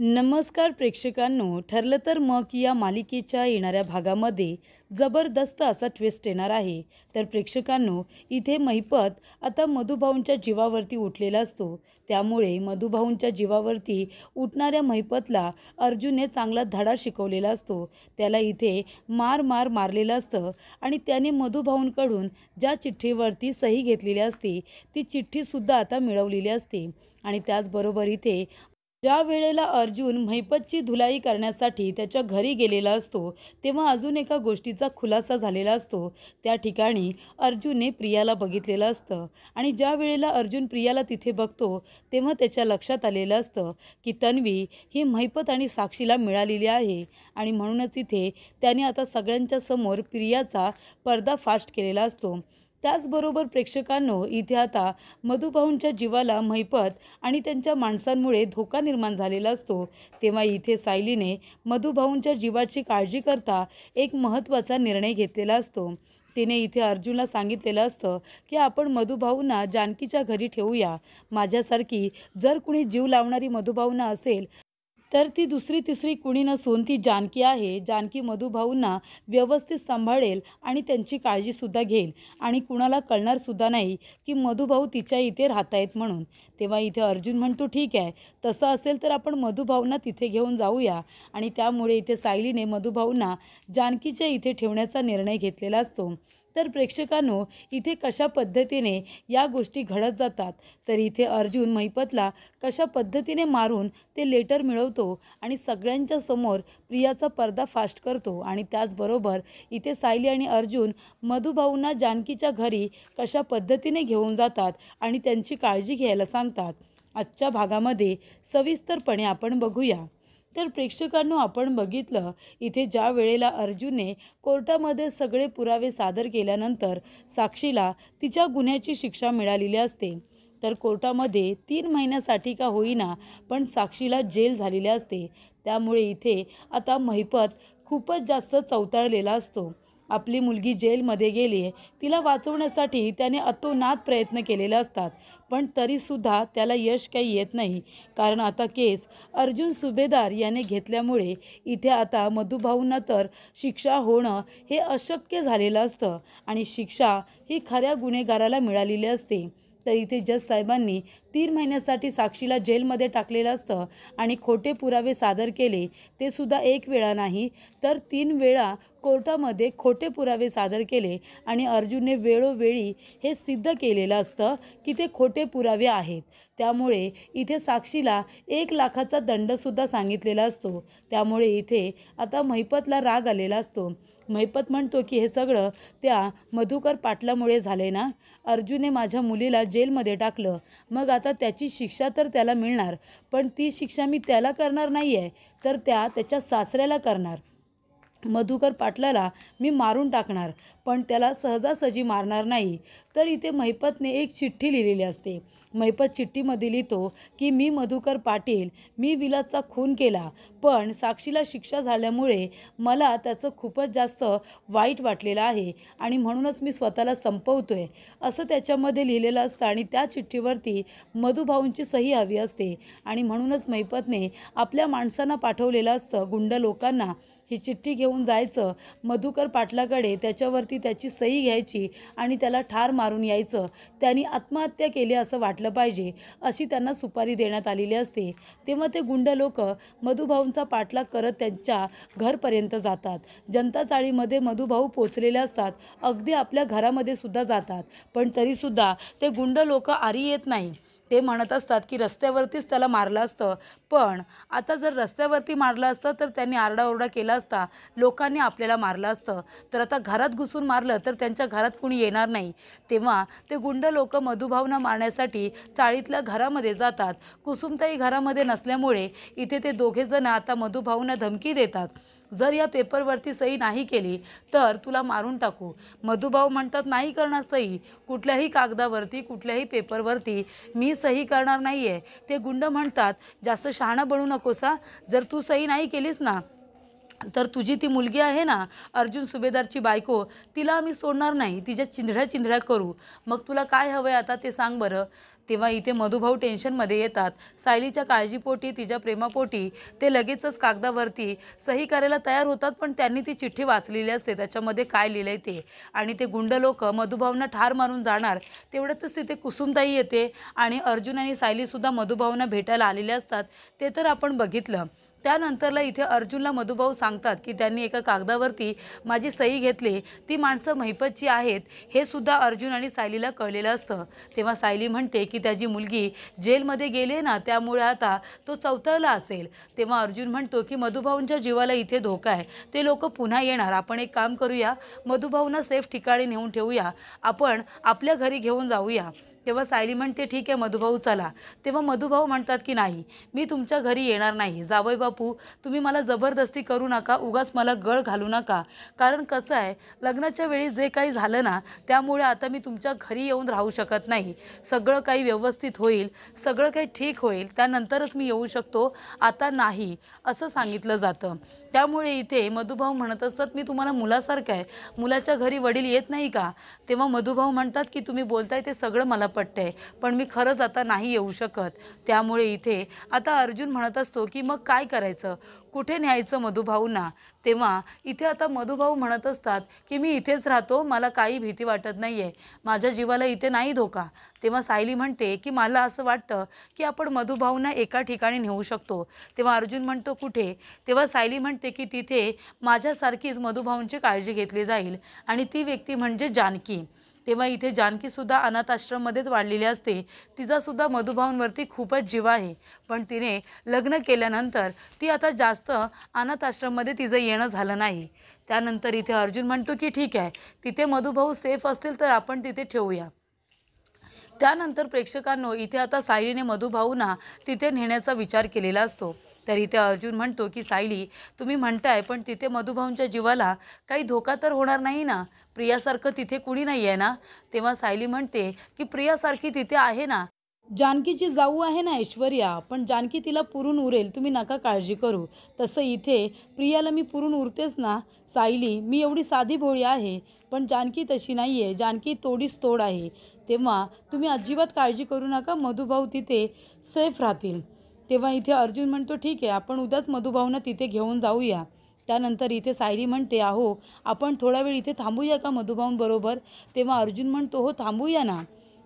नमस्कार प्रेक्षकांनो, ठरलं तर मग या मालिकेच्या येणाऱ्या भागामध्ये जबरदस्त असा ट्विस्ट येणार आहे। तर प्रेक्षकांनो, इथे महिपत आता मधुभाऊंच्या जीवावरती उठलेला असतो। त्यामुळे मधुभाऊंच्या जीवावरती उठणाऱ्या महिपतला अर्जुनने चांगला धडा शिकवलेला असतो। त्याला इथे मारलेलं असतं आणि त्याने मधुभाऊंकडून ज्या चिठ्ठीवरती सही घेतलेली असते ती चिठ्ठीसुद्धा आता मिळवलेली असते। आणि त्याचबरोबर इथे ज्या वेळेला अर्जुन महिपतची धुलाई करण्यासाठी त्याच्या घरी गेलेला असतो तेव्हा अजून एका गोष्टीचा खुलासा झालेला असतो। त्या ठिकाणी अर्जुनने प्रियाला बघितलेलं असतं आणि ज्या वेळेला अर्जुन प्रियाला तिथे बघतो तेव्हा त्याच्या लक्षात आलेलं असतं की तन्वी ही महिपत आणि साक्षीला मिळालेली आहे आणि म्हणूनच इथे त्याने आता सगळ्यांच्या समोर प्रियाचा पर्दाफाश केलेला असतो। त्याचबरोबर प्रेक्षकांनो, इथे आता मधुभाऊंच्या जीवाला महिपत आणि त्यांच्या माणसांमुळे धोका निर्माण झालेला असतो। तेव्हा इथे सायलीने मधुभाऊंच्या जीवाची काळजी करता एक महत्त्वाचा निर्णय घेतलेला असतो। तिने इथे अर्जुनला सांगितलेलं असतं की आपण मधुभाऊंना जानकीच्या घरी ठेवूया। माझ्यासारखी जर कुणी जीव लावणारी मधुभाऊंना असेल तर ती दुसरी तिसरी कुणी नसून ती जानकी आहे। जानकी मधुभाऊंना व्यवस्थित सांभाळेल आणि त्यांची काळजीसुद्धा घेईल आणि कुणाला कळणारसुद्धा नाही की मधुभाऊ तिच्या इथे राहत आहेत म्हणून। तेव्हा इथे अर्जुन म्हणतो, ठीक आहे, तसं असेल तर आपण मधुभाऊंना तिथे घेऊन जाऊया। आणि त्यामुळे इथे सायलीने मधुभाऊंना जानकीच्या इथे ठेवण्याचा निर्णय घेतलेला असतो। तर प्रेक्षकांनो, इथे कशा पद्धतीने या गोष्टी घडत जातात तर इथे अर्जुन महिपतला कशा पद्धतीने मारून ते लेटर मिळवतो आणि सगळ्यांच्या समोर प्रियाचा पर्दाफाश करतो। आणि त्याचबरोबर इथे सायली आणि अर्जुन मधुभाऊंना जानकीच्या घरी कशा पद्धतीने घेऊन जातात आणि त्यांची काळजी घ्यायला सांगतात, आजच्या भागामध्ये सविस्तरपणे आपण बघूया। तर प्रेक्षकांनो, आपण बघितलं इथे ज्या वेळेला अर्जुनने कोर्टामध्ये सगळे पुरावे सादर केल्यानंतर साक्षीला तिच्या गुन्ह्याची शिक्षा मिळालेली असते। तर कोर्टामध्ये 3 महिन्यासाठी का होईना पण साक्षीला जेल झालेली असते। त्यामुळे इथे आता महिपत खूपच जास्त चवताळलेला असतो। आपली मुलगी जेलमध्ये गेली आहे, तिला वाचवण्यासाठी त्याने अतोनात प्रयत्न केलेले असतात पण तरीसुद्धा त्याला यश काही येत नाही। कारण आता केस अर्जुन सुभेदार याने घेतल्यामुळे इथे आता मधुभाऊंना तर शिक्षा होणं हे अशक्य झालेलं असतं आणि शिक्षा ही खऱ्या गुन्हेगाराला मिळालेली असते। तर इथे जज साहेबांनी 3 महिन्यासाठी साक्षीला जेलमध्ये टाकलेलं असतं आणि खोटे पुरावे सादर केले, ते सुद्धा एक वेळा नाही तर 3 वेळा कोर्टामध्ये खोटे पुरावे सादर केले आणि अर्जुनने वेळोवेळी हे सिद्ध केलेलं असतं की ते खोटे पुरावे आहेत। त्यामुळे इथे साक्षीला 1 लाखाचा दंडसुद्धा सांगितलेला असतो। त्यामुळे इथे आता महिपतला राग आलेला असतो। महिपत म्हणतो की हे सगळं त्या मधुकर पाटलामुळे झाले ना, अर्जुनने माझ्या मुलीला जेलमध्ये टाकलं, मग आता त्याची शिक्षा तर त्याला मिळणार पण ती शिक्षा मी त्याला करणार नाही आहे तर त्याच्या सासऱ्याला करणार। मधुकर पाटलाला मी मारून टाकणार पण त्याला सहजासहजी मारणार नाही। तर इथे महिपतने एक चिठ्ठी लिहिलेली असते। महिपत चिठ्ठीमध्ये लिहितो की मी मधुकर पाटील, मी विलासचा खून केला पण साक्षीला शिक्षा झाल्यामुळे मला त्याचं खूपच जास्त वाईट वाटलेलं आहे आणि म्हणूनच मी स्वतःला संपवतोय असं त्याच्यामध्ये लिहिलेलं असतं। आणि त्या चिठ्ठीवरती मधुभाऊंची सही हवी असते आणि म्हणूनच महिपतने आपल्या माणसांना पाठवलेलं असतं, गुंड लोकांना, ही चिठ्ठी घेऊन जायचं मधुकर पाटलाकडे, त्याच्यावरती त्याची सही घ्यायची आणि त्याला ठार मारून यायचं। त्यांनी आत्महत्या केली असं वाटलं पाहिजे अशी त्यांना सुपारी देण्यात आलेली असते। तेव्हा ते गुंड लोक मधुभाऊंचा पाठलाग करत त्यांच्या घरपर्यंत जातात। जनता चाळीमध्ये मधुभाऊ पोचलेले असतात, अगदी आपल्या घरामध्ये सुद्धा जातात पण तरीसुद्धा ते गुंड लोक आरी येत नाही। ते म्हणत असतात की रस्त्यावरतीच त्याला मारलं असतं, पण आता जर रस्त्यावरती मारलं असतं तर त्यांनी आरडाओरडा केला असता, लोकांनी आपल्याला मारलं असतं, तर आता घरात घुसून मारलं तर त्यांच्या घरात कुणी येणार नाही। तेव्हा ते गुंड लोक मधुभाऊंना मारण्यासाठी चाळीतल्या घरामध्ये जातात। कुसुमताई घरामध्ये नसल्यामुळे इथे ते दोघेजण आता मधुभाऊंना धमकी देतात, जर या पेपरवरती सही नाही केली तर तुला मारून टाकू। मधुभाऊ म्हणतात, नाही करणार सही, कुठल्याही कागदावरती कुठल्याही पेपरवरती मी सही करणार नाही आहे। ते गुंड म्हणतात, जास्त शहाणा बनू नकोस, जर तू सही नाही केलीस ना तर तुझी ती मुलगी आहे ना अर्जुन सुभेदारची बायको, तिला आम्ही सोडणार नाही, तिच्या चिंधड्या चिंधड्या करू। मग तुला काय हवंय आता ते सांग बरं। तेव्हा इथे मधुभाऊ टेन्शनमध्ये येतात. सायलीच्या काळजीपोटी, तिच्या प्रेमापोटी ते लगेचच कागदावरती सही करायला तयार होतात. पण त्यांनी ती चिठ्ठी वाचलेली असते, त्याच्यामध्ये काय लिहिलंय ते. आणि ते गुंड लोक मधुभाऊंना ठार मारून जाणार तेवढ्यातच तिथे कुसुमताई येते आणि अर्जुन आणि सायलीसुद्धा मधुभाऊंना भेटायला आलेले असतात. ते तर आपण बघितलं. त्यानंतरला इथे अर्जुनला मधुभाऊ सांगतात की त्यांनी एका कागदावरती माझी सही घेतली, ती माणसं महिपतची आहेत हे सुद्धा अर्जुन आणि सायलीला कळलेलं असतं. तेव्हा सायली म्हणते की त्याची मुलगी जेलमध्ये गेली ना, त्यामुळे आता तो चौथळला असेल. तेव्हा अर्जुन म्हणतो की मधुभाऊंच्या जीवाला इथे धोका आहे, ते लोक पुन्हा येणार. आपण एक काम करूया, मधुभाऊंना सेफ ठिकाणी नेऊन ठेवूया, आपण आपल्या घरी घेऊन जाऊया. तेव्हा सायली म्हणते ठीक आहे मधुभाऊ चला. तेव्हा मधुभाऊ म्हणतात की नाही, मी तुमच्या घरी येणार नाही. जावई बापू, तुम्ही मला जबरदस्ती करू नका, उगाच मला गळ घालू नका. कारण कसं आहे, लग्नाच्या वेळी जे काही झालं ना, त्यामुळे आता मी तुमच्या घरी येऊन राहू शकत नाही. सगळं काही व्यवस्थित होईल, सगळं काही ठीक होईल, त्यानंतरच मी येऊ शकतो, आता नाही, असं सांगितलं जातं. त्यामुळे इथे मधुभाऊ म्हणत असतात मी तुम्हाला मुलासारखं आहे, मुलाच्या घरी वडील येत नाही का. तेव्हा मधुभाऊ म्हणतात की तुम्ही बोलताय ते सगळं मला पटतंय, पण मी खरंच आता नाही येऊ शकत. त्यामुळे इथे आता अर्जुन म्हणत असतो की मग काय करायचं, कुठे न्यायचं मधुभाऊंना. तेव्हा इथे आता मधुभाऊ म्हणत असतात की मी इथेच राहतो, मला काही भीती वाटत नाही आहे, माझ्या जीवाला इथे नाही धोका. तेव्हा सायली म्हणते की मला असं वाटतं की आपण मधुभाऊंना एका ठिकाणी नेऊ शकतो. तेव्हा अर्जुन म्हणतो कुठे. तेव्हा सायली म्हणते की तिथे माझ्यासारखीच मधुभाऊंची काळजी घेतली जाईल आणि ती व्यक्ती म्हणजे जानकी. तेव्हा इथे जानकीसुद्धा अनाथ आश्रममध्येच वाढलेली असते. तिचासुद्धा मधुभाऊंवरती खूपच जीव आहे, पण तिने लग्न केल्यानंतर ती आता जास्त अनाथ आश्रममध्ये तिचं येणं झालं नाही. त्यानंतर इथे अर्जुन म्हणतो की ठीक आहे, तिथे मधुभाऊ सेफ असतील तर आपण तिथे ठेवूया. त्यानंतर प्रेक्षकांनो इथे आता सायलीने मधुभाऊंना तिथे नेण्याचा विचार केलेला असतो. तर इथे अर्जुन म्हणतो की सायली, तुम्ही म्हणताय पण तिथे मधुभाऊंच्या जीवाला काही धोका तर होणार नाही ना, प्रियासारखं तिथे कुणी नाही आहे ना. तेव्हा सायली म्हणते की प्रियासारखी तिथे आहे ना, जानकीची जाऊ आहे ना ऐश्वर्या, पण जानकी तिला पुरून उरेल, तुम्ही नका काळजी करू. तसं इथे प्रियाला मी पुरून उरतेच ना सायली, मी एवढी साधी भोळी आहे, पण जानकी तशी नाही आहे, जानकी तोडीस तोड आहे. तेव्हा तुम्ही अजिबात काळजी करू नका, मधुभाऊ तिथे सेफ राहतील. तेव्हा इथे अर्जुन म्हणतो ठीक आहे, आपण उद्याच मधुभाऊंना तिथे घेऊन जाऊया. त्यानंतर इथे सायली म्हणते अहो आपण थोडा वेळ इथे थांबूया का मधुभाऊंबरोबर. तेव्हा अर्जुन म्हणतो हो थांबूया ना.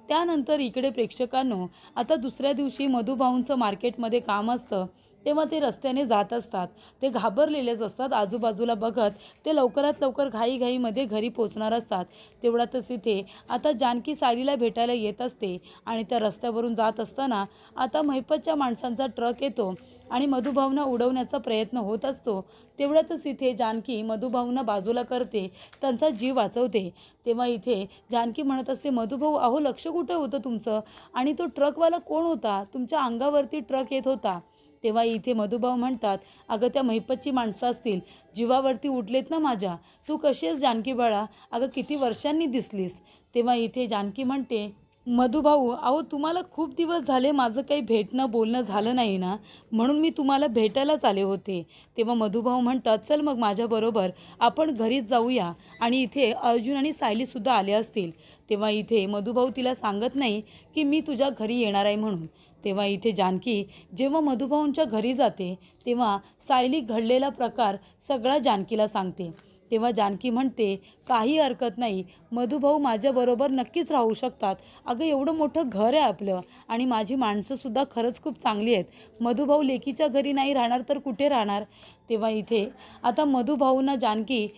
त्यानंतर इकडे प्रेक्षकांनो आता दुसऱ्या दिवशी मधुभाऊंचं मार्केटमध्ये काम असतं. तेव्हा ते रस्त्याने जात असतात, ते घाबरलेलेच असतात. आजूबाजूला बघत ते लवकरात लवकर घाईघाईमध्ये घरी पोचणार असतात. तेवढ्यातच इथे आता जानकी सायलीला भेटायला येत असते आणि त्या रस्त्यावरून जात असताना आता महिपतच्या माणसांचा ट्रक येतो आणि मधुभाऊंना उडवण्याचा प्रयत्न होत असतो. तेवढ्यातच इथे जानकी मधुभाऊंना बाजूला करते, त्यांचा जीव वाचवते. तेव्हा इथे जानकी म्हणत असते मधुभाऊ अहो लक्ष कुठं होतं तुमचं, आणि तो ट्रकवाला कोण होता, तुमच्या अंगावरती ट्रक येत होता. तेव्हा इथे मधुभाऊ म्हणतात अगं त्या महिपतची माणसं असतील, जीवावरती उठलेत ना माझ्या, तू कशी आहेस जानकी बाळा, अगं किती वर्षांनी दिसलीस. तेव्हा इथे जानकी म्हणते मधुभाऊ अहो तुम्हाला खूप दिवस झाले माझं काही भेटणं बोलणं झालं नाही ना, म्हणून मी तुम्हाला भेटायलाच आले होते. तेव्हा मधुभाऊ म्हणतात चल मग माझ्याबरोबर आपण घरीच जाऊया, आणि इथे अर्जुन आणि सायलीसुद्धा आले असतील. तेव्हा इथे मधुभाऊ तिला सांगत नाही की मी तुझ्या घरी येणार आहे म्हणून. तेव्हा इथे जानकी जेव्हा मधुभाऊंच्या घरी जाते तेव्हा सायली घडलेला प्रकार सगळा जानकीला सांगते. तेव्हा जानकी म्हणते काही हरकत नाही, मधुभाऊ माझ्याबरोबर नक्कीच राहू शकतात. अगं एवढं मोठं घर आहे आपलं, आणि माझी माणसंसुद्धा खरंच खूप चांगली आहेत. मधुभाऊ लेकीच्या घरी नाही राहणार तर कुठे राहणार. तेव्हा इथे आता मधुभाऊंना जानकी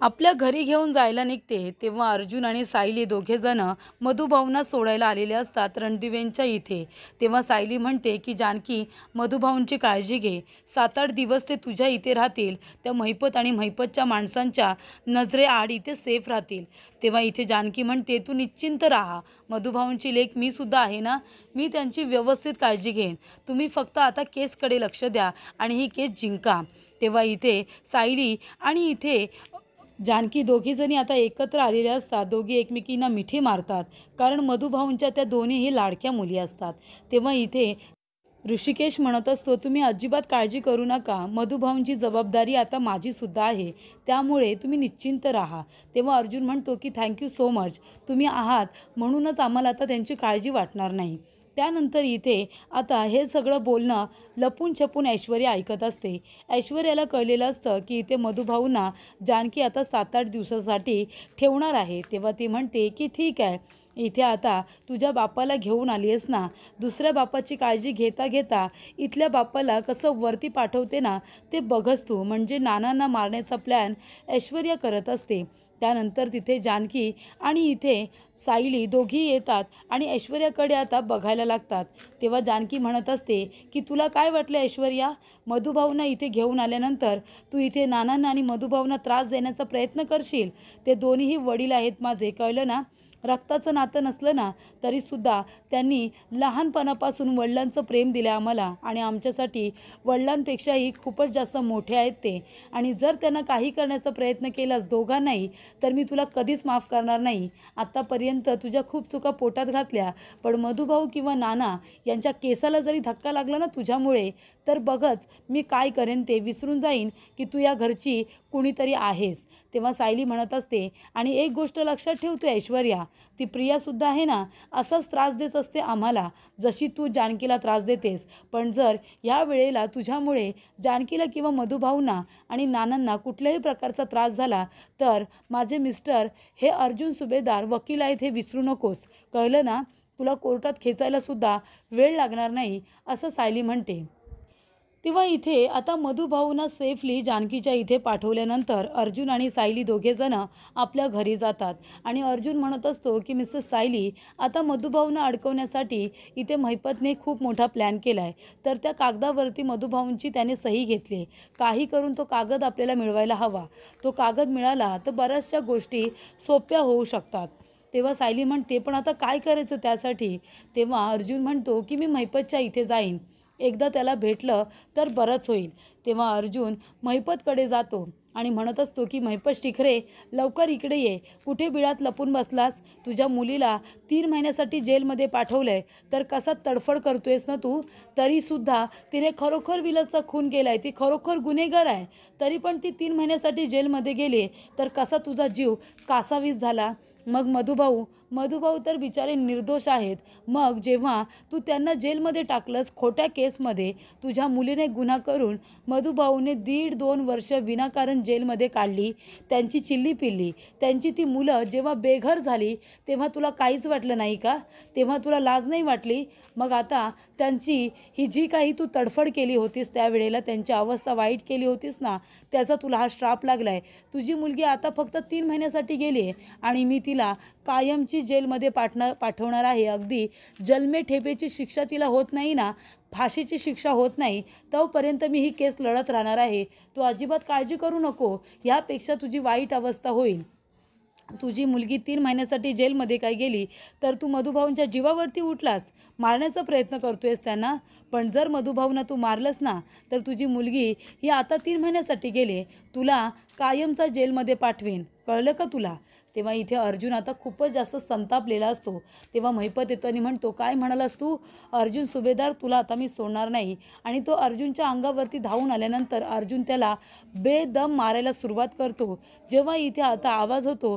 आपल्या घरी घेऊन जायला निघते. तेव्हा अर्जुन आणि सायली दोघेजण मधुभाऊंना सोडायला आलेले असतात रणदिव्यांच्या इथे. तेव्हा सायली म्हणते की जानकी मधुभाऊंची काळजी घे, 7-8 दिवस ते तुझ्या इथे राहतील, त्या महिपत आणि महिपतच्या माणसांच्या नजरेआड इथे सेफ राहतील. तेव्हा इथे जानकी म्हणते तू निश्चिंत राहा, मधुभाऊंची लेक मी सुद्धा आहे ना, मी त्यांची व्यवस्थित काळजी घेईन, तुम्ही फक्त आता केसकडे लक्ष द्या आणि ही केस जिंका. तेव्हा इथे सायली आणि इथे जानकी दोघीजणी आता एकत्र आलेल्या असतात. दोघी एकमेकींना मिठी मारतात, कारण मधुभाऊंच्या त्या दोन्हीही लाडक्या मुली असतात. तेव्हा इथे ऋषिकेश म्हणत असतो, तुम्ही अजिबात काळजी करू नका, मधुभाऊंची जबाबदारी आता माझीसुद्धा आहे, त्यामुळे तुम्ही निश्चिंत राहा. तेव्हा अर्जुन म्हणतो की थँक्यू सो मच, तुम्ही आहात म्हणूनच आम्हाला आता त्यांची काळजी वाटणार नाही. त्यानंतर इथे आता हे सगळं बोलणं लपून छपून ऐश्वर्या ऐकत असते. ऐश्वर्याला कळलेलं असतं की इथे मधुभाऊंना जानकी आता 7-8 दिवसासाठी ठेवणार आहे. तेव्हा ती म्हणते की ठीक आहे, इथे आता तुझ्या बापाला घेऊन आली आहेस ना, दुसऱ्या बापाची काळजी घेता घेता इथल्या बापाला कसं वरती पाठवते ना ते बघच तू. म्हणजे नानांना मारण्याचा प्लॅन ऐश्वर्या करत असते. त्यानंतर तिथे जानकी आणि इथे सायली दोघी येतात आणि ऐश्वर्याकडे आता बघायला लागतात. तेव्हा जानकी म्हणत असते की तुला काय वाटलं ऐश्वर्या, मधुभाऊंना इथे घेऊन आल्यानंतर तू इथे नानांना आणि मधुभाऊंना त्रास देण्याचा प्रयत्न करशील? ते दोन्हीही वडील आहेत माझे, कळलं ना. रक्ताचं नातं नसलं ना तरीसुद्धा त्यांनी लहानपणापासून वडिलांचं प्रेम दिलं आम्हाला आणि आमच्यासाठी वडिलांपेक्षाही खूपच जास्त मोठे आहेत ते. आणि जर त्यांना काही करण्याचा प्रयत्न केलास दोघांनाही तर मी तुला कधीच माफ करणार नाही. आत्तापर्यंत तुझ्या खूप चुका पोटात घातल्या, पण मधुभाऊ किंवा नाना यांच्या केसाला जरी धक्का लागला ना तुझ्यामुळे तर बघच मी काय करेन, ते विसरून जाईन की तू या घरची कुणीतरी आहेस. तेव्हा सायली म्हणत असते, आणि एक गोष्ट लक्षात ठेवतो ऐश्वर्या, ती प्रियासुद्धा आहे ना असाच त्रास देत असते आम्हाला जशी तू जानकीला त्रास देतेस. पण जर या वेळेला तुझ्यामुळे जानकीला किंवा मधुभाऊंना आणि नानांना कुठल्याही प्रकारचा त्रास झाला तर माझे मिस्टर हे अर्जुन सुभेदार वकील आहेत हे विसरू नकोस, कळलं ना. तुला कोर्टात खेचायलासुद्धा वेळ लागणार नाही, असं सायली म्हणते. तेव्हा इथे आता मधुभाऊंना सेफली जानकीच्या इथे पाठवल्यानंतर अर्जुन आणि सायली दोघेजणं आपल्या घरी जातात. आणि अर्जुन म्हणत असतो की मिस्टर सायली, आता मधुभाऊंना अडकवण्यासाठी इथे महिपतने खूप मोठा प्लॅन केला आहे. तर त्या कागदावरती मधुभाऊंची त्याने सही घेतली आहे. काही करून तो कागद आपल्याला मिळवायला हवा. तो कागद मिळाला तर बऱ्याचशा गोष्टी सोप्या होऊ शकतात. तेव्हा सायली म्हणते, पण आता काय करायचं त्यासाठी? तेव्हा अर्जुन म्हणतो की मी महिपतच्या इथे जाईन, एकदा त्याला भेटलं तर बरंच होईल. तेव्हा अर्जुन महिपतकडे जातो आणि म्हणत असतो की महिपत शिखरे, लवकर इकडे ये, कुठे बिळात लपून बसलास? तुझ्या मुलीला 3 महिन्यासाठी जेलमध्ये पाठवलं आहे तर कसा तडफड करतोयस ना तू. तरीसुद्धा तिने खरोखर विलासचा खून केला आहे, ती खरोखर गुन्हेगार आहे, तरी पण ती 3 महिन्यासाठी जेलमध्ये गेली तर कसा तुझा जीव कासावीस झाला. मग मधुभाऊ तर बिचारे निर्दोष आहेत. मग जेव्हा तू त्यांना जेलमध्ये टाकलंस खोट्या केसमध्ये, तुझ्या मुलीने गुन्हा करून मधुभाऊने 1.5-2 वर्ष विनाकारण जेलमध्ये काढली, त्यांची चिल्ली पिल्ली, त्यांची ती मुलं जेव्हा बेघर झाली तेव्हा तुला काहीच वाटलं नाही का? तेव्हा तुला लाज नाही वाटली? मग आता त्यांची ही जी काही तू तडफड केली होतीस त्यावेळेला, त्यांची अवस्था वाईट केली होतीस ना, त्याचा तुला हा श्राप लागला आहे. तुझी मुलगी आता फक्त 3 महिन्यासाठी गेली आहे आणि मी तिला कायमची जेलमध्ये पाठवणार आहे. अगदी जन्मठेपेची शिक्षा तिला होत नाही ना, फाशीची शिक्षा होत नाही तोपर्यंत मी ही केस लढत राहणार आहे. तू अजिबात काळजी करू नको, यापेक्षा तुझी वाईट अवस्था होईल. तुझी मुलगी 3 महिन्यासाठी जेलमध्ये काय गेली तर तू मधुभाऊंच्या जीवावरती उठलास, मारण्याचा प्रयत्न करतोयस त्यांना. पण जर मधुभाऊंना तू मारलंस ना तर तुझी मुलगी ही आता 3 महिन्यासाठी गेली, तुला कायमचा जेलमध्ये पाठवेन, कळलं का तुला. तेव्हा इथे अर्जुन आता खूपच जास्त संतापलेला असतो. तेव्हा महिपत येतो आणि म्हणतो, काय म्हणालास तू? अर्जुन सुभेदार, तुला आता मी सोडणार नाही. आणि तो अर्जुनच्या अंगावरती धावून आल्यानंतर अर्जुन त्याला बेदम मारायला सुरुवात करतो. जेव्हा इथे आता आवाज होतो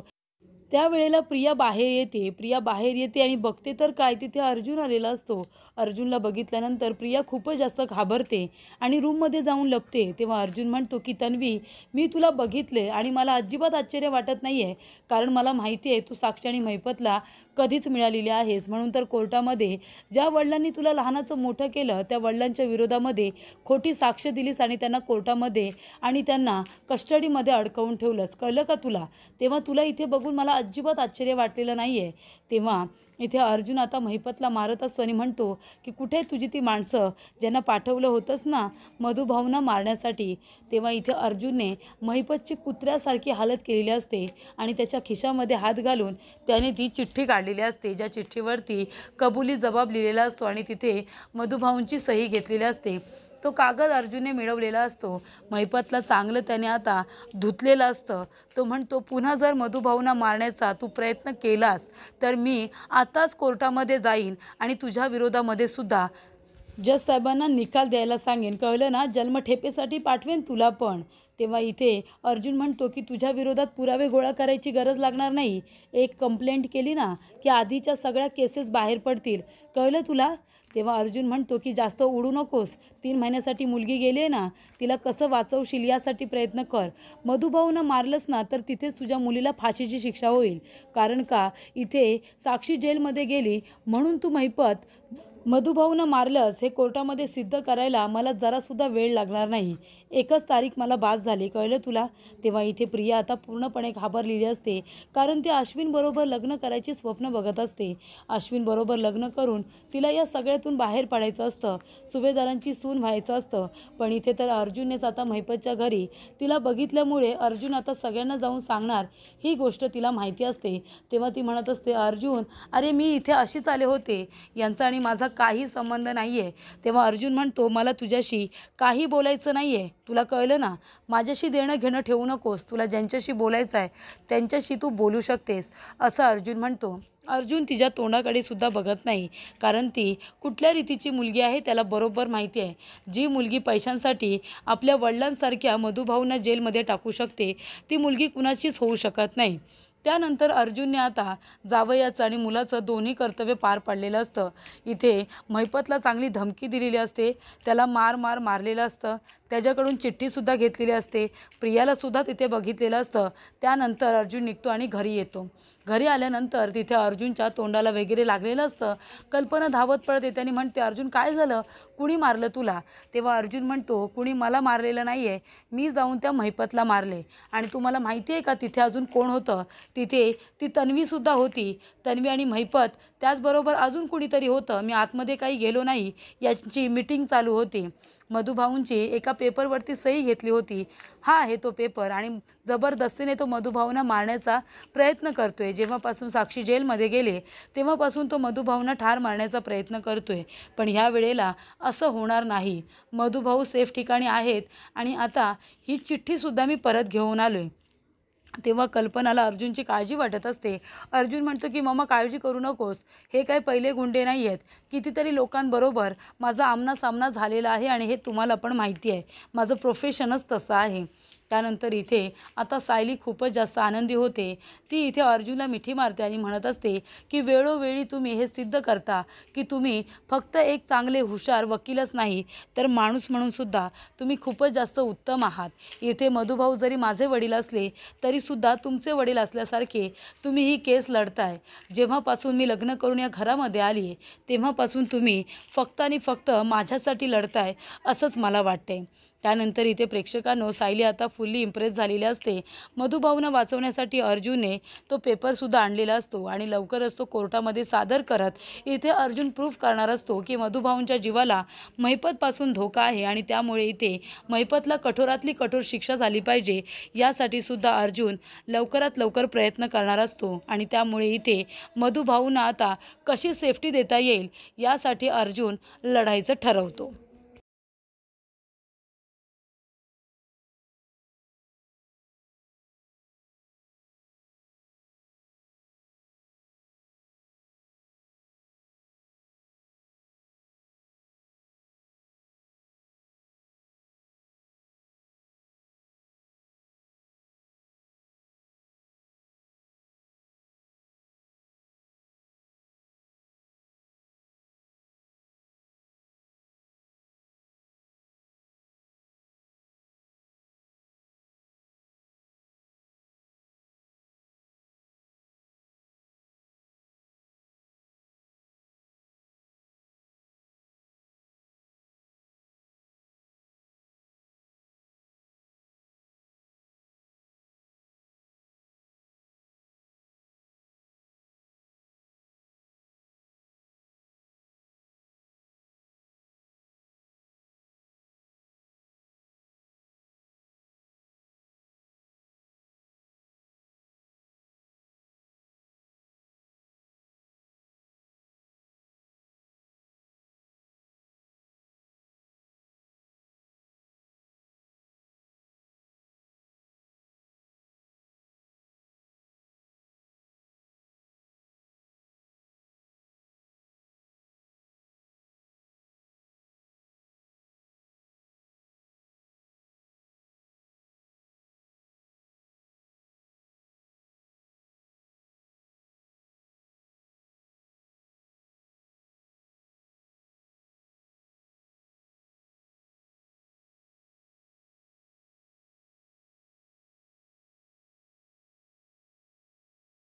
त्यावेळेला प्रिया बाहेर येते आणि बघते तर काय, तिथे अर्जुन आलेला असतो. अर्जुनला बघितल्यानंतर प्रिया खूपच जास्त घाबरते आणि रूममध्ये जाऊन लपते. तेव्हा अर्जुन म्हणतो की तन्वी, मी तुला बघितले आणि मला अजिबात आश्चर्य वाटत नाही आहे, कारण मला माहिती आहे तू साक्षी आणि महिपतला कधीच मिळालेली आहेस. म्हणून तर कोर्टामध्ये ज्या वडिलांनी तुला लहानाचं मोठं केलं त्या वडिलांच्या विरोधामध्ये खोटी साक्ष दिलीस आणि त्यांना कोर्टामध्ये आणि त्यांना कस्टडीमध्ये अडकवून ठेवलंस, कळलं का तुला. तेव्हा तुला इथे बघून मला अजिबात आश्चर्य वाटलेलं नाही आहे. तेव्हा इथे अर्जुन आता महिपतला मारत असतो आणि म्हणतो की कुठे तुझी ती माणसं ज्यांना पाठवलं होतंस ना मधुभाऊंना मारण्यासाठी. तेव्हा इथे अर्जुनने महिपतची कुत्र्यासारखी हालत केलेली असते आणि त्याच्या खिशामध्ये हात घालून त्याने ती चिठ्ठी काढलेली असते, ज्या चिठ्ठीवरती कबुली जबाब लिहिलेला असतो आणि तिथे मधुभाऊंची सही घेतलेली असते. तो कागद अर्जुनने मिळवलेला असतो. महिपतला चांगलं त्याने आता धुतलेलं असतं. तो म्हणतो, पुन्हा जर मधुभाऊंना मारण्याचा तू प्रयत्न केलास तर मी आताच कोर्टामध्ये जाईन आणि तुझ्या विरोधामध्ये सुद्धा जज साहेबांना निकाल द्यायला सांगेन, कळलं ना? जन्मठेपेसाठी पाठवेन तुला पण. तेव्हा इथे अर्जुन म्हणतो की तुझ्या विरोधात पुरावे गोळा करायची गरज लागणार नाही. एक कंप्लेंट केली ना की आधीच्या सगळ्या केसेस बाहेर पडतील, कळलं तुला? तेव्हा अर्जुन म्हणतो की जास्त उडू नकोस. 3 महिन्यासाठी मुलगी गेली आहे ना, तिला कसं वाचवशील यासाठी प्रयत्न कर. मधुभाऊनं मारलंस ना तर तिथेच तुझ्या मुलीला फाशीची शिक्षा होईल. कारण का इथे साक्षी जेलमध्ये गेली म्हणून तू महिपत मधुभाऊनं मारलंस हे कोर्टामध्ये सिद्ध करायला मला जरासुद्धा वेळ लागणार नाही. एकच तारीख मला बास झाली, कळलं तुला? तेव्हा इथे प्रिया आता पूर्णपणे घाबरलेली असते, कारण ती अश्विनबरोबर लग्न करायची स्वप्न बघत असते. अश्विनबरोबर लग्न करून तिला या सगळ्यातून बाहेर पडायचं असतं, सुभेदारांची सून व्हायचं असतं. पण इथे तर अर्जुननेच आता महिपतच्या घरी तिला बघितल्यामुळे अर्जुन आता सगळ्यांना जाऊन सांगणार ही गोष्ट तिला माहिती असते. तेव्हा ती म्हणत असते, अर्जुन अरे मी इथे अशीच आले होते, यांचा आणि माझा काही संबंध नाही आहे. तेव्हा अर्जुन म्हणतो, मला तुझ्याशी काही बोलायचं नाही आहे, तुला कळलं ना? माझ्याशी देणं घेणं ठेवू नकोस. तुला ज्यांच्याशी बोलायचं आहे त्यांच्याशी तू बोलू शकतेस, असं अर्जुन म्हणतो. अर्जुन तिच्या तोंडाकडे सुद्धा बघत नाही, कारण ती कुठल्या रीतीची मुलगी आहे त्याला बरोबर माहिती आहे. जी मुलगी पैशांसाठी आपल्या वडिलांसारख्या मधुभाऊंना जेलमध्ये टाकू शकते ती मुलगी कुणाचीच होऊ शकत नाही. त्यानंतर अर्जुनने आता जावयाचं आणि मुलाचं दोन्ही कर्तव्य पार पाडलेलं असतं. इथे महिपतला चांगली धमकी दिलेली असते, त्याला मारलेलं असतं, त्याच्याकडून चिठ्ठीसुद्धा घेतलेली असते, प्रियालासुद्धा तिथे बघितलेलं असतं. त्यानंतर अर्जुन निघतो आणि घरी येतो. घरी आल्यानंतर तिथे अर्जुनच्या तोंडाला वगैरे लागलेलं असतं. कल्पना धावत पळत येते आणि म्हणते, अर्जुन काय झालं? कुणी मारलं तुला? तेव्हा अर्जुन म्हणतो, कुणी मला मारलेलं नाही आहे, मी जाऊन त्या महिपतला मारले. आणि तुम्हाला माहिती आहे का तिथे अजून कोण होतं? तिथे ती तन्वीसुद्धा होती. तन्वी आणि महिपत त्याचबरोबर अजून कुणीतरी होतं. मी आतमध्ये काही गेलो नाही, याची मीटिंग चालू होती. मधुभाऊंची एका पेपरवरती सही घेतली होती. हा आहे तो पेपर. आणि जबरदस्तीने तो मधुभाऊंना मारण्याचा प्रयत्न करतोय. जेव्हापासून साक्षी जेलमध्ये गेले तेव्हापासून तो मधुभाऊंना ठार मारण्याचा प्रयत्न करतोय. पण ह्या वेळेला असं होणार नाही. मधुभाऊ सेफ ठिकाणी आहेत आणि आता ही चिठ्ठीसुद्धा मी परत घेऊन आलो आहे. तेव्हा कल्पनाला अर्जुनची काळजी वाटत असते. अर्जुन म्हणतो की मम्मा काळजी करू नकोस, हे काही पहिले गुंडे नाही आहेत. कितीतरी लोकांबरोबर माझा आमनासामना झालेला आहे आणि हे तुम्हाला पण माहिती आहे. माझं प्रोफेशनच तसं आहे. त्यानंतर इथे आता सायली खूपच जास्त आनंदी होते. ती इथे अर्जुनला मिठी मारते आणि म्हणत असते की वेळोवेळी तुम्ही हे सिद्ध करता की तुम्ही फक्त एक चांगले हुशार वकीलच नाही तर माणूस म्हणूनसुद्धा तुम्ही खूपच जास्त उत्तम आहात. इथे मधुभाऊ जरी माझे वडील असले तरीसुद्धा तुमचे वडील असल्यासारखे तुम्ही ही केस लढताय. जेव्हापासून मी लग्न करून या घरामध्ये आली आहे तेव्हापासून तुम्ही फक्त आणि फक्त माझ्यासाठी लढताय असंच मला वाटते. त्यानंतर इथे प्रेक्षकांनो सायली आता फुल्ली इम्प्रेस झालेली असते. मधुभाऊंना वाचवण्यासाठी अर्जुनने तो पेपरसुद्धा आणलेला असतो आणि लवकरच तो कोर्टामध्ये सादर करत इथे अर्जुन प्रूफ करणार असतो की मधुभाऊंच्या जीवाला महिपतपासून धोका आहे आणि त्यामुळे इथे महिपतला कठोरातली कठोर शिक्षा झाली पाहिजे यासाठी सुद्धा अर्जुन लवकरात लवकर प्रयत्न करणार असतो. आणि त्यामुळे इथे मधुभाऊंना आता कशी सेफ्टी देता येईल यासाठी अर्जुन लढायचं ठरवतो.